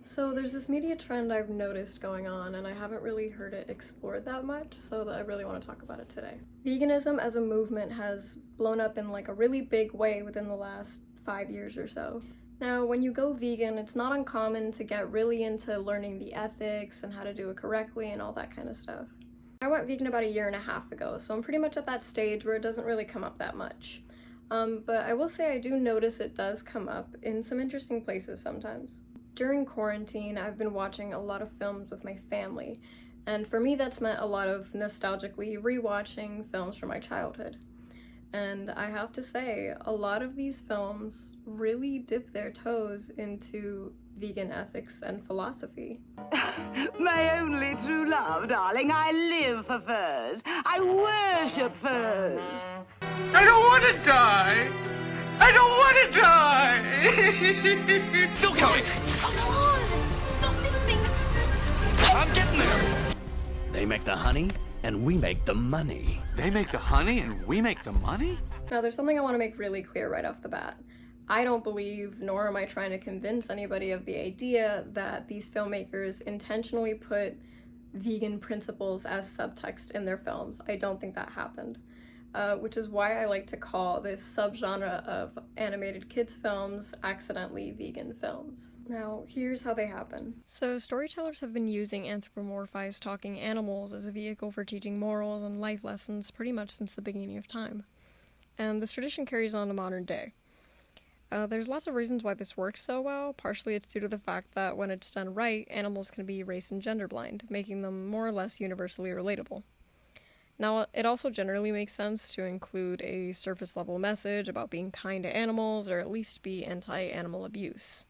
So there's this media trend I've noticed going on, and I haven't really heard it explored that much, so I really want to talk about it today. Veganism as a movement has blown up in like a really big way within the last 5 years or so. Now, when you go vegan, it's not uncommon to get really into learning the ethics and how to do it correctly and all that kind of stuff. I went vegan about a year and a half ago, so I'm pretty much at that stage where it doesn't really come up that much. But I will say I do notice it does come up in some interesting places sometimes. During quarantine, I've been watching a lot of films with my family, and for me that's meant a lot of nostalgically rewatching films from my childhood. And I have to say, a lot of these films really dip their toes into vegan ethics and philosophy. My only true love, darling. I live for furs. I worship furs. I don't want to die! I don't want to die! Still going! Come on! Stop this thing! I'm getting there! They make the honey, and we make the money. They make the honey and we make the money? Now, there's something I want to make really clear right off the bat. I don't believe, nor am I trying to convince anybody of the idea that these filmmakers intentionally put vegan principles as subtext in their films. I don't think that happened. Which is why I like to call this subgenre of animated kids films accidentally vegan films. Now, here's how they happen. So, storytellers have been using anthropomorphized talking animals as a vehicle for teaching morals and life lessons pretty much since the beginning of time. And this tradition carries on to modern day. There's lots of reasons why this works so well. Partially it's due to the fact that when it's done right, animals can be race and gender blind, making them more or less universally relatable. Now, it also generally makes sense to include a surface-level message about being kind to animals, or at least be anti-animal abuse.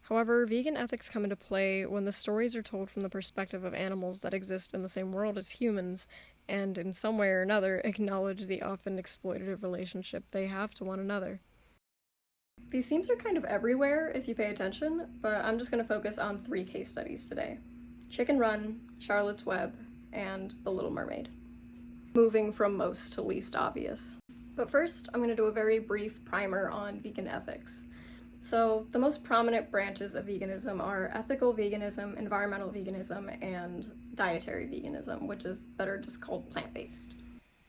However, vegan ethics come into play when the stories are told from the perspective of animals that exist in the same world as humans, and in some way or another acknowledge the often exploitative relationship they have to one another. These themes are kind of everywhere if you pay attention, but I'm just going to focus on 3 case studies today. Chicken Run, Charlotte's Web, and The Little Mermaid. Moving from most to least obvious. But first, I'm going to do a very brief primer on vegan ethics. So, the most prominent branches of veganism are ethical veganism, environmental veganism, and dietary veganism, which is better just called plant-based.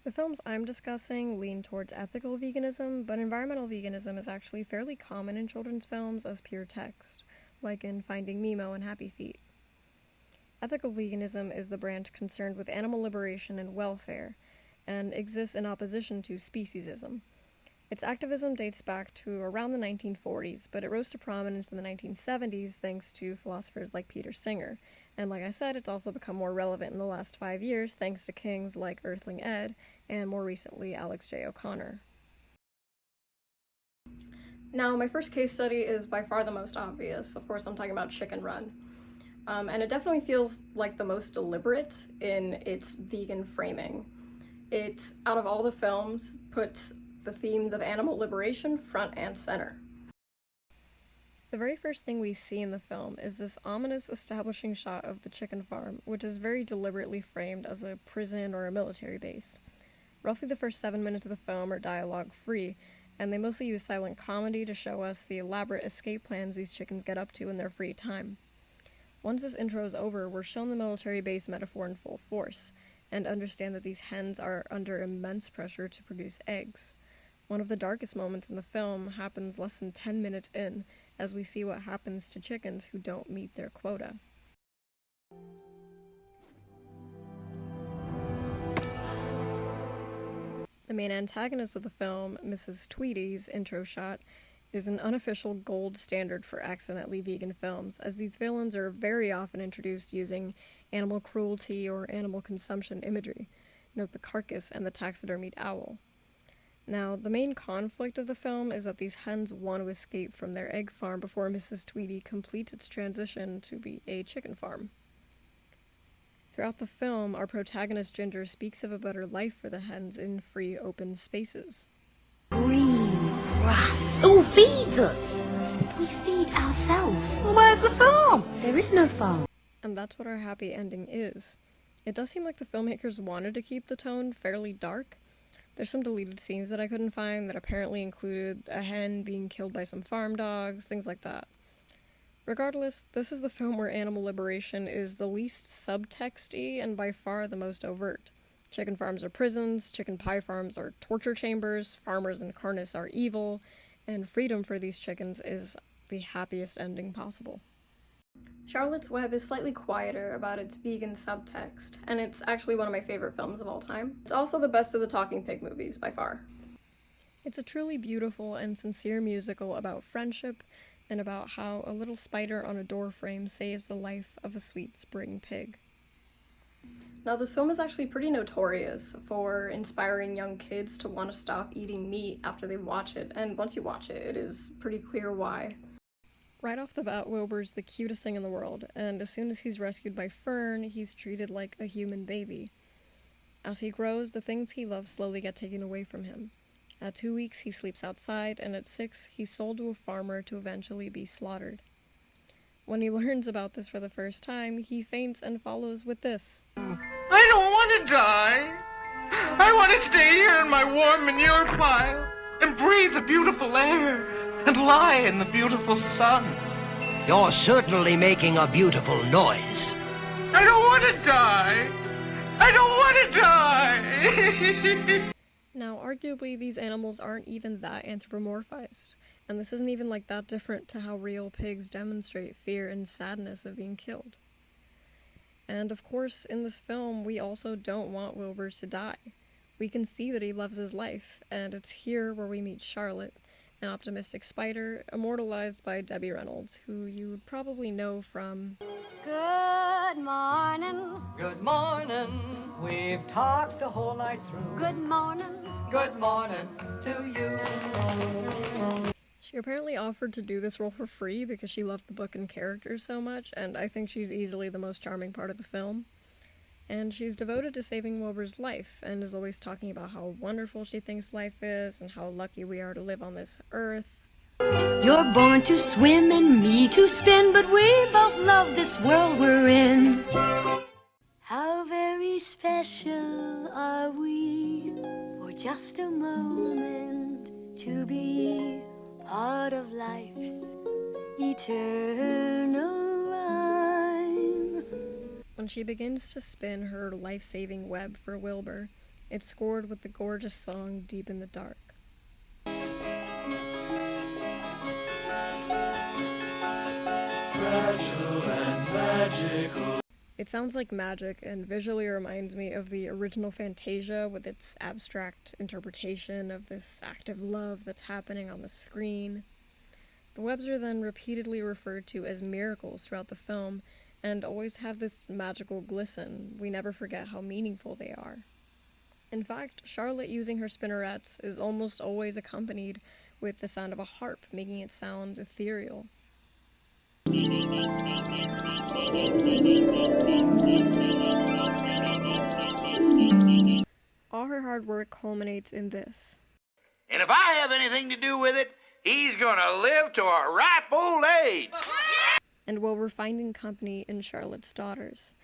The films I'm discussing lean towards ethical veganism, but environmental veganism is actually fairly common in children's films as pure text, like in Finding Nemo and Happy Feet. Ethical veganism is the branch concerned with animal liberation and welfare, and exists in opposition to speciesism. Its activism dates back to around the 1940s, but it rose to prominence in the 1970s thanks to philosophers like Peter Singer, and like I said, it's also become more relevant in the last 5 years thanks to kings like Earthling Ed, and more recently Alex J. O'Connor. Now, my first case study is by far the most obvious. Of course, I'm talking about Chicken Run. And it definitely feels like the most deliberate in its vegan framing. It, out of all the films, puts the themes of animal liberation front and center. The very first thing we see in the film is this ominous establishing shot of the chicken farm, which is very deliberately framed as a prison or a military base. Roughly the first 7 minutes of the film are dialogue-free, and they mostly use silent comedy to show us the elaborate escape plans these chickens get up to in their free time. Once this intro is over, we're shown the military base metaphor in full force, and understand that these hens are under immense pressure to produce eggs. One of the darkest moments in the film happens less than 10 minutes in, as we see what happens to chickens who don't meet their quota. The main antagonist of the film, Mrs. Tweedy's intro shot, is an unofficial gold standard for accidentally vegan films, as these villains are very often introduced using animal cruelty or animal consumption imagery. Note the carcass and the taxidermied owl. Now, the main conflict of the film is that these hens want to escape from their egg farm before Mrs. Tweedy completes its transition to be a chicken farm. Throughout the film, our protagonist Ginger speaks of a better life for the hens in free, open spaces. Us. Who feeds us? We feed ourselves. Well, where's the farm? There is no farm. And that's what our happy ending is. It does seem like the filmmakers wanted to keep the tone fairly dark. There's some deleted scenes that I couldn't find that apparently included a hen being killed by some farm dogs, things like that. Regardless, this is the film where animal liberation is the least subtexty and by far the most overt. Chicken farms are prisons, chicken pie farms are torture chambers, farmers in harness are evil, and freedom for these chickens is the happiest ending possible. Charlotte's Web is slightly quieter about its vegan subtext, and it's actually one of my favorite films of all time. It's also the best of the talking pig movies, by far. It's a truly beautiful and sincere musical about friendship, and about how a little spider on a door frame saves the life of a sweet spring pig. Now, this film is actually pretty notorious for inspiring young kids to want to stop eating meat after they watch it, and once you watch it, it is pretty clear why. Right off the bat, Wilbur's the cutest thing in the world, and as soon as he's rescued by Fern, he's treated like a human baby. As he grows, the things he loves slowly get taken away from him. At 2 weeks, he sleeps outside, and at 6, he's sold to a farmer to eventually be slaughtered. When he learns about this for the first time, he faints and follows with this. I don't want to die. I want to stay here in my warm manure pile and breathe the beautiful air and lie in the beautiful sun. You're certainly making a beautiful noise. I don't want to die. I don't want to die. Now, arguably, these animals aren't even that anthropomorphized, and this isn't even like that different to how real pigs demonstrate fear and sadness of being killed. And of course, in this film, we also don't want Wilbur to die. We can see that he loves his life, and it's here where we meet Charlotte, an optimistic spider immortalized by Debbie Reynolds, who you would probably know from Good morning. Good morning. We've talked the whole night through. Good morning. Good morning to you. She apparently offered to do this role for free because she loved the book and characters so much, and I think she's easily the most charming part of the film. And she's devoted to saving Wilbur's life, and is always talking about how wonderful she thinks life is, and how lucky we are to live on this earth. You're born to swim and me to spin, but we both love this world we're in. How very special are we for just a moment to be part of life's eternal rhyme. When she begins to spin her life-saving web for Wilbur, it's scored with the gorgeous song Deep in the Dark. It sounds like magic and visually reminds me of the original Fantasia with its abstract interpretation of this act of love that's happening on the screen. The webs are then repeatedly referred to as miracles throughout the film and always have this magical glisten. We never forget how meaningful they are. In fact, Charlotte using her spinnerets is almost always accompanied with the sound of a harp, making it sound ethereal. All her hard work culminates in this. And if I have anything to do with it, he's gonna live to a ripe old age. And Wilbur finding company in Charlotte's daughters.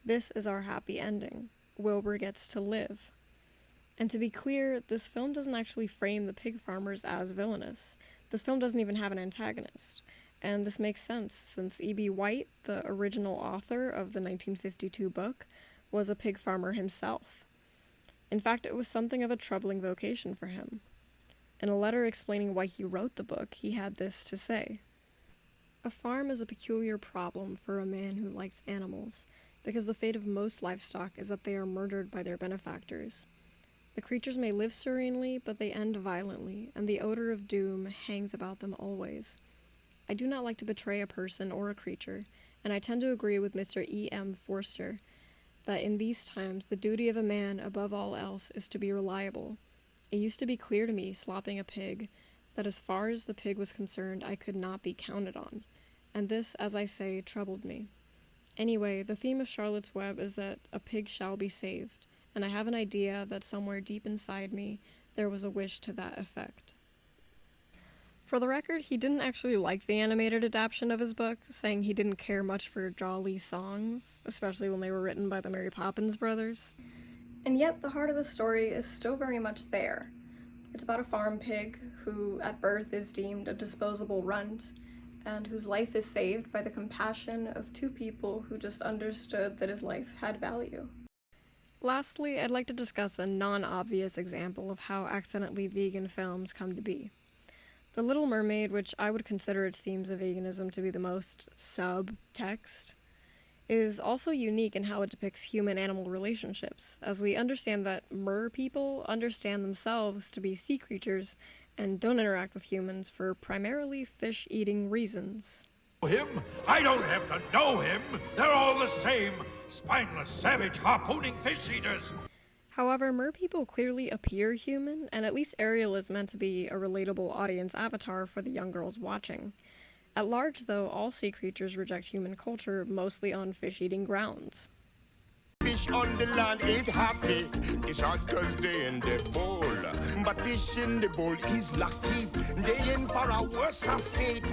This is our happy ending. Wilbur gets to live. And to be clear, this film doesn't actually frame the pig farmers as villainous. This film doesn't even have an antagonist. And this makes sense, since E.B. White, the original author of the 1952 book, was a pig farmer himself. In fact, it was something of a troubling vocation for him. In a letter explaining why he wrote the book, he had this to say: "A farm is a peculiar problem for a man who likes animals, because the fate of most livestock is that they are murdered by their benefactors. The creatures may live serenely, but they end violently, and the odor of doom hangs about them always. I do not like to betray a person or a creature, and I tend to agree with Mr. E.M. Forster that in these times the duty of a man above all else is to be reliable. It used to be clear to me, slopping a pig, that as far as the pig was concerned I could not be counted on, and this, as I say, troubled me. Anyway, the theme of Charlotte's Web is that a pig shall be saved, and I have an idea that somewhere deep inside me there was a wish to that effect." For the record, he didn't actually like the animated adaptation of his book, saying he didn't care much for jolly songs, especially when they were written by the Mary Poppins brothers. And yet, the heart of the story is still very much there. It's about a farm pig who, at birth, is deemed a disposable runt, and whose life is saved by the compassion of two people who just understood that his life had value. Lastly, I'd like to discuss a non-obvious example of how accidentally vegan films come to be. The Little Mermaid, which I would consider its themes of veganism to be the most subtext, is also unique in how it depicts human-animal relationships, as we understand that mer people understand themselves to be sea creatures and don't interact with humans for primarily fish-eating reasons. Him? I don't have to know him. They're all the same. Spineless, savage, harpooning fish eaters. However, mer people clearly appear human, and at least Ariel is meant to be a relatable audience avatar for the young girls watching. At large, though, all sea creatures reject human culture, mostly on fish-eating grounds. Fish on the land ain't happy. It's hot 'cause they in the bowl. But fish in the bowl is lucky. They in for a worse fate.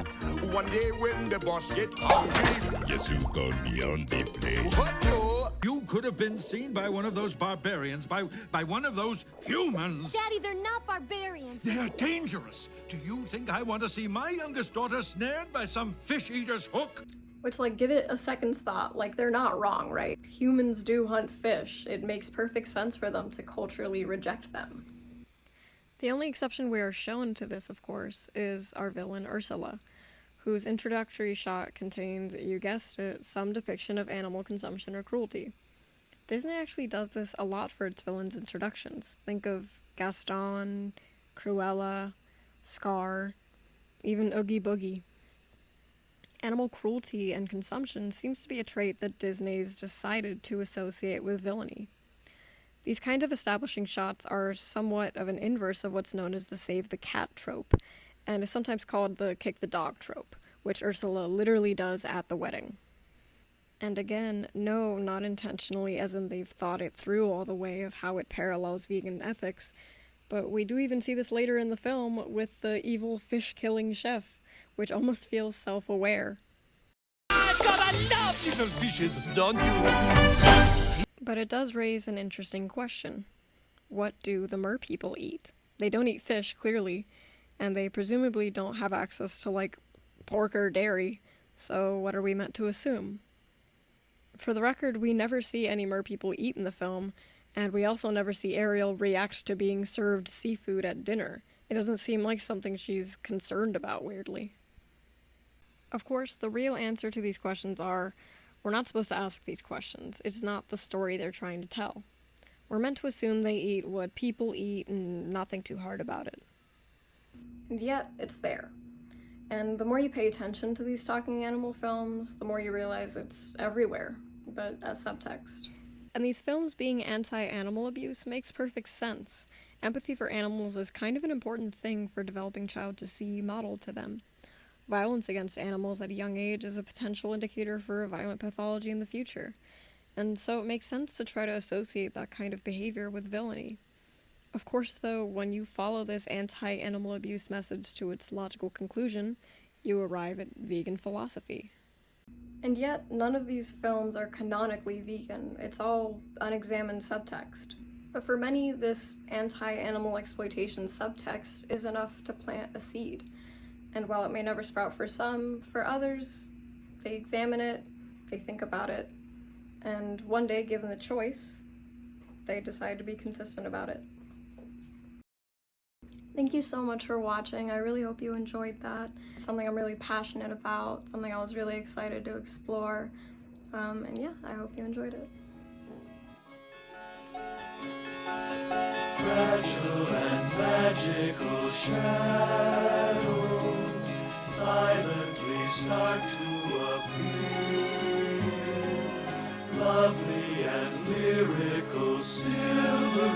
One day when the boss get hungry, yes, you gonna be on the plate. What no? You could have been seen by one of those barbarians, by one of those humans. Daddy, they're not barbarians. They're dangerous. Do you think I want to see my youngest daughter snared by some fish eater's hook? Which, give it a second's thought. They're not wrong, right? Humans do hunt fish. It makes perfect sense for them to culturally reject them. The only exception we are shown to this, of course, is our villain Ursula, whose introductory shot contains, you guessed it, some depiction of animal consumption or cruelty. Disney actually does this a lot for its villains' introductions. Think of Gaston, Cruella, Scar, even Oogie Boogie. Animal cruelty and consumption seems to be a trait that Disney's decided to associate with villainy. These kind of establishing shots are somewhat of an inverse of what's known as the save the cat trope, and is sometimes called the kick the dog trope, which Ursula literally does at the wedding. And again, no, not intentionally, as in they've thought it through all the way of how it parallels vegan ethics, but we do even see this later in the film with the evil fish-killing chef, which almost feels self-aware. I've got enough little fishes, don't you? But it does raise an interesting question. What do the mer people eat? They don't eat fish, clearly, and they presumably don't have access to, pork or dairy, so what are we meant to assume? For the record, we never see any mer people eat in the film, and we also never see Ariel react to being served seafood at dinner. It doesn't seem like something she's concerned about, weirdly. Of course, the real answer to these questions are, we're not supposed to ask these questions. It's not the story they're trying to tell. We're meant to assume they eat what people eat and not think too hard about it. And yet, it's there. And the more you pay attention to these talking animal films, the more you realize it's everywhere, but as subtext. And these films being anti-animal abuse makes perfect sense. Empathy for animals is kind of an important thing for a developing child to see modeled to them. Violence against animals at a young age is a potential indicator for a violent pathology in the future, and so it makes sense to try to associate that kind of behavior with villainy. Of course, though, when you follow this anti-animal abuse message to its logical conclusion, you arrive at vegan philosophy. And yet, none of these films are canonically vegan. It's all unexamined subtext. But for many, this anti-animal exploitation subtext is enough to plant a seed. And while it may never sprout for some, for others, they examine it, they think about it, and one day, given the choice, they decide to be consistent about it. Thank you so much for watching. I really hope you enjoyed that. It's something I'm really passionate about, something I was really excited to explore, and yeah, I hope you enjoyed it. Fragile and magical shadows silently start to appear. Lovely and lyrical silver